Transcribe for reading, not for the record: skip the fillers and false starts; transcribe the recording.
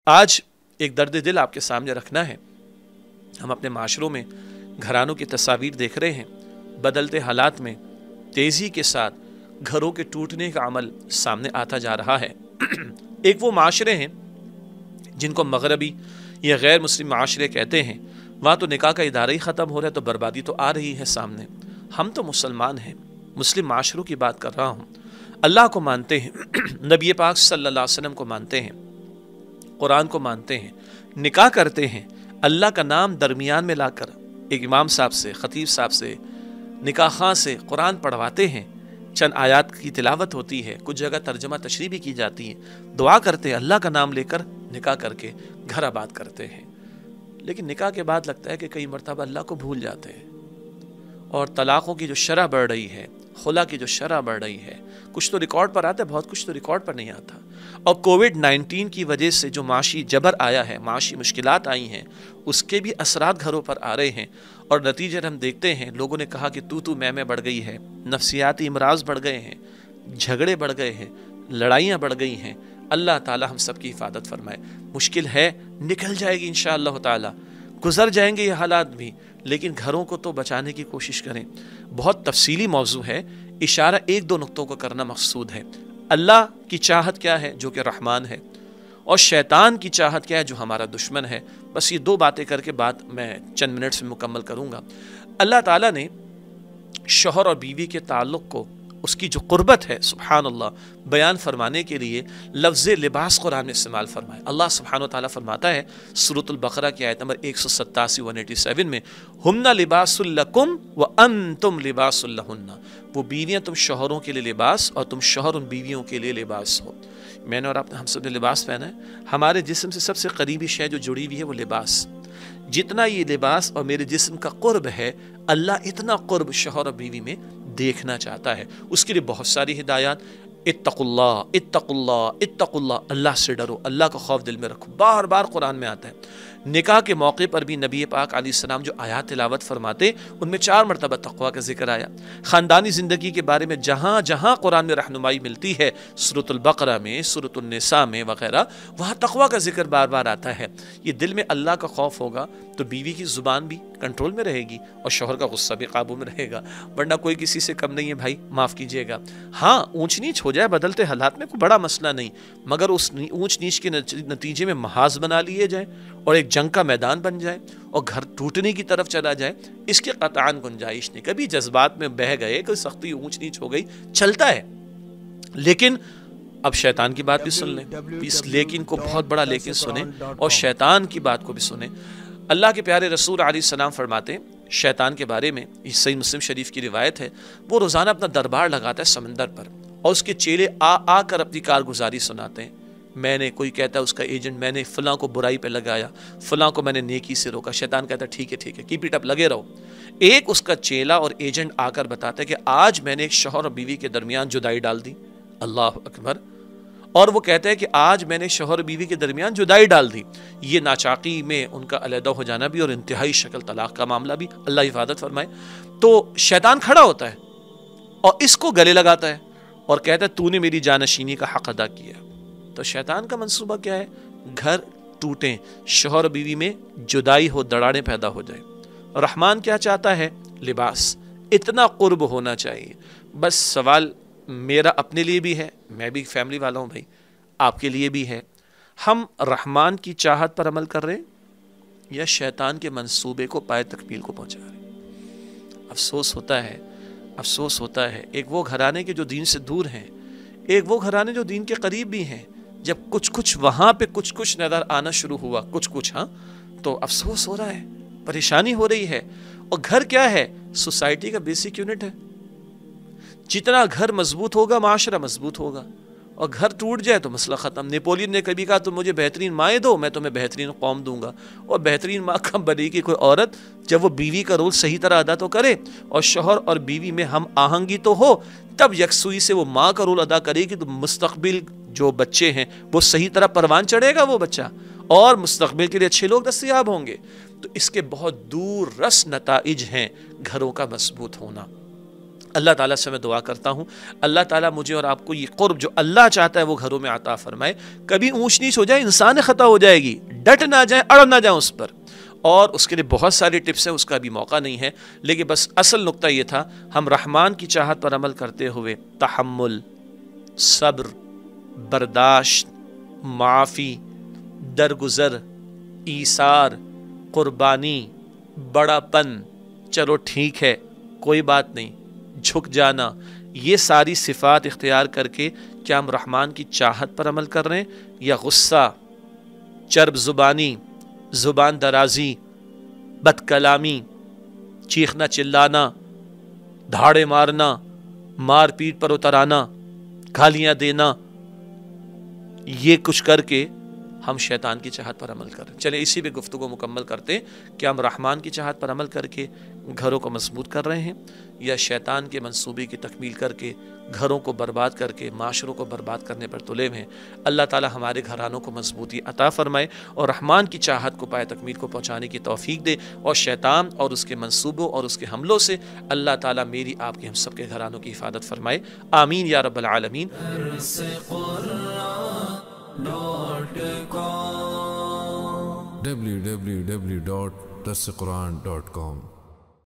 آج ایک درد دل آپ کے سامنے رکھنا ہے. ہم اپنے معاشروں میں گھرانوں کی تصاویر دیکھ رہے ہیں. بدلتے حالات میں تیزی کے ساتھ گھروں کے ٹوٹنے کا عمل سامنے آتا جا رہا ہے. ایک وہ معاشرے ہیں جن کو مغربی یا غیر مسلم معاشرے کہتے ہیں. وہاں تو نکاح کا ادارہ ہی ختم ہو رہا ہے تو بربادی تو آ رہی ہے سامنے. ہم تو مسلمان ہیں, مسلم معاشروں کی بات کر رہا ہوں. اللہ کو مانتے ہیں, نبی پاک صلی اللہ علیہ وسلم کو مانتے ہیں, قرآن کو مانتے ہیں, نکاح کرتے ہیں, اللہ کا نام درمیان میں لا کر ایک امام صاحب سے, خطیب صاحب سے, نکاح خواں سے قرآن پڑھواتے ہیں, چند آیات کی تلاوت ہوتی ہے, کچھ جگہ ترجمہ تشریح بھی کی جاتی ہے, دعا کرتے ہیں, اللہ کا نام لے کر نکاح کر کے گھر آباد کرتے ہیں. لیکن نکاح کے بعد لگتا ہے کہ کئی مرتبہ اللہ کو بھول جاتے ہیں, اور طلاقوں کی جو شرح بڑھ رہی ہے, خلا کی جو شرح بڑھ رہی ہے, کچھ تو ریکارڈ پر آتا ہے, بہت کچھ تو ریکارڈ پر نہیں آتا. اور کووڈ-19 کی وجہ سے جو معاشی جبر آیا ہے, معاشی مشکلات آئی ہیں, اس کے بھی اثرات گھروں پر آ رہے ہیں. اور نتیجے ہم دیکھتے ہیں, لوگوں نے کہا کہ تو میں بڑھ گئی ہے, نفسیاتی امراض بڑھ گئے ہیں, جھگڑے بڑھ گئے ہیں, لڑائیاں بڑھ گئی ہیں. اللہ تعالی ہم سب کی حفاظت فرمائے. مشکل ہے, نکل جائے گی انشاءاللہ تعالی, گزر جائیں گے یہ حالات بھی, لیکن گھروں کو تو بچانے کی کوشش کریں. بہت تفصیلی موضوع ہے, اشارہ ایک دو نقطوں کو کرنا مقصود ہے. اللہ کی چاہت کیا ہے جو کہ رحمان ہے, اور شیطان کی چاہت کیا ہے جو ہمارا دشمن ہے. بس یہ دو باتیں کر کے بات میں چند منٹس میں مکمل کروں گا. اللہ تعالیٰ نے شوہر اور بیوی کے تعلق کو, اس کی جو قربت ہے سبحان اللہ, بیان فرمانے کے لیے لفظ لباس قرآن میں استعمال فرمائے. اللہ سبحانہ وتعالیٰ فرماتا ہے سورۃ البقرہ کی آیت نمبر 187 میں, ہن لباس لکم وانتم لباس لہن. وہ بیویاں تم شوہروں کے لیے لباس, اور تم شوہر ان بیویوں کے لیے لباس ہو. میں نے اور آپ نے, ہم سب نے لباس پہنا ہے. ہمارے جسم سے سب سے قریبی شے جو جڑی ہوئی ہے وہ لباس. جتنا یہ لباس اور میرے جسم کا قرب ہے, اللہ اتنا قرب شوہر اور بیوی میں دیکھنا چاہتا ہے. اس کے لیے بہت ساری ہدایات. اتقوا اللہ, اتقوا اللہ, اتقوا اللہ, اللہ سے ڈرو, اللہ کا خوف دل میں رکھو. بار بار قرآن میں آتا ہے. نکاح کے موقع پر بھی نبی پاک علیہ السلام جو آیات تلاوت فرماتے, ان میں 4 مرتبہ تقوی کا ذکر آیا. خاندانی زندگی کے بارے میں جہاں جہاں قرآن میں رہنمائی ملتی ہے, سورۃ البقرہ میں, سورۃ النساء میں وغیرہ, وہاں تقوی کا ذکر بار بار آتا ہے. یہ دل میں اللہ کا خوف ہوگا تو بیوی کی زبان بھی کنٹرول میں رہے گی, اور شوہر کا غصہ بھی قابو میں رہے گا. ورنہ کوئی کسی سے کم نہیں ہے بھائی, معاف کیجیے گا. ہاں اونچ نیچ ہو جائے بدلتے حالات میں, کوئی بڑا مسئلہ نہیں, مگر اس اونچ نیچ کے نتیجے میں محاذ بنا لیے جائیں اور ایک جنگ کا میدان بن جائے اور گھر ٹوٹنے کی طرف چلا جائے, اس کے قطعاً گنجائش نہیں. کبھی جذبات میں بہہ گئے, کوئی سختی اونچ نیچ ہو گئی, چلتا ہے. لیکن اب شیطان کی بات بھی سن لیں, اس لیکن کو بہت بڑا لیکن سنیں, اور شیطان کی بات کو بھی سنیں. اللہ کے پیارے رسول علیہ السلام فرماتے ہیں شیطان کے بارے میں, یہ صحیح مسلم شریف کی روایت ہے, وہ روزانہ اپنا دربار لگاتا ہے سمندر پر, اور اس کے چیلے آ کر اپنی کارگزاری سناتے ہیں. میں نے, کوئی کہتا ہے اس کا ایجنٹ, میں نے فلاں کو برائی پہ لگایا, فلاں کو میں نے نیکی سے روکا. شیطان کہتا ہے ٹھیک ہے, کیپ اٹ اپ, لگے رہو. ایک اس کا چیلا اور ایجنٹ آ کر بتاتا ہے کہ آج میں نے ایک شوہر اور بیوی کے درمیان جدائی ڈال دی. اللہ اکبر. اور وہ کہتے ہیں کہ آج میں نے شوہر اور بیوی کے درمیان جدائی ڈال دی. یہ ناچاقی میں ان کا علیحدہ ہو جانا بھی, اور انتہائی شکل طلاق کا معاملہ بھی, اللہ حفاظت فرمائے. تو شیطان کھڑا ہوتا ہے اور اس کو گلے لگاتا ہے اور کہتا ہے تو نے میری جانشینی کا حق ادا کیا. تو شیطان کا منصوبہ کیا ہے؟ گھر ٹوٹیں, شوہر بیوی میں جدائی ہو, دراڑیں پیدا ہو جائیں. رحمان کیا چاہتا ہے؟ لباس. اتنا قرب ہونا چاہیے. بس سوال میرا اپنے لیے بھی ہے, میں بھی فیملی والا ہوں بھائی, آپ کے لیے بھی ہے. ہم رحمان کی چاہت پر عمل کر رہے ہیں یا شیطان کے منصوبے کو پائے تکمیل کو پہنچا رہے ہیں؟ افسوس ہوتا ہے. ایک وہ گھرانے کے جو دین سے دور ہیں, ایک وہ گھرانے جو دین کے قریب بھی ہیں. جب کچھ وہاں پہ کچھ نظر آنا شروع ہوا, ہاں, تو افسوس ہو رہا ہے, پریشانی ہو رہی ہے. اور گھر کیا ہے؟ سوسائٹی کا بیسک یونٹ ہے. جتنا گھر مضبوط ہوگا معاشرہ مضبوط ہوگا, اور گھر ٹوٹ جائے تو مسئلہ ختم. نیپولین نے کبھی کہا تم مجھے بہترین مائیں دو, میں تمہیں بہترین قوم دوں گا. اور بہترین ماں کب بنے گی کوئی عورت جب وہ بیوی کا رول صحیح طرح ادا تو کرے, اور شوہر اور بیوی میں ہم آہنگی تو ہو, تب یکسوئی سے وہ ماں کا رول ادا کرے گی. تو مستقبل جو بچے ہیں وہ صحیح طرح پروان چڑھے گا وہ بچہ, اور مستقبل کے لیے اچھے لوگ دستیاب ہوں گے. تو اس کے بہت دور رس نتائج ہیں گھروں کا مضبوط ہونا. اللہ تعالیٰ سے میں دعا کرتا ہوں اللہ تعالیٰ مجھے اور آپ کو یہ قرب جو اللہ چاہتا ہے وہ گھروں میں عطا فرمائے. کبھی اونچ نیچ ہو جائے انسان خطا ہو جائے گی, ڈٹ نہ جائیں, اڑ نہ جائیں اس پر, اور اس کے لیے بہت ساری ٹپس ہیں, اس کا بھی موقع نہیں ہے, لیکن بس اصل نقطہ یہ تھا ہم رحمان کی چاہت پر عمل کرتے ہوئے تحمل, صبر, برداشت, معافی, درگزر, ایثار, قربانی, بڑا پن, چلو ٹھیک ہے کوئی بات نہیں, جھک جانا, یہ ساری صفات اختیار کر کے کیا ہم رحمان کی چاہت پر عمل کر رہے ہیں, یا غصہ, چرب زبانی, زبان درازی, بد کلامی, چیخنا چلانا, دھاڑے مارنا, مار پیٹ پر اترانا, گالیاں دینا, یہ کچھ کر کے ہم شیطان کی چاہت پر عمل کر رہے ہیں. چلیں اسی پہ گفتگو مکمل کرتے ہیں کہ ہم رحمان کی چاہت پر عمل کر کے گھروں کو مضبوط کر رہے ہیں, یا شیطان کے منصوبے کی تکمیل کر کے گھروں کو برباد کر کے معاشروں کو برباد کرنے پر تلے ہوئے ہیں. اللہ تعالی ہمارے گھرانوں کو مضبوطی عطا فرمائے اور رحمان کی چاہت کو پائے تکمیل کو پہنچانے کی توفیق دے, اور شیطان اور اس کے منصوبوں اور اس کے حملوں سے اللہ تعالی میری آپ کی ہم سب کے گھرانوں کی حفاظت فرمائے. آمین یا رب العالمین. www.darsequran.com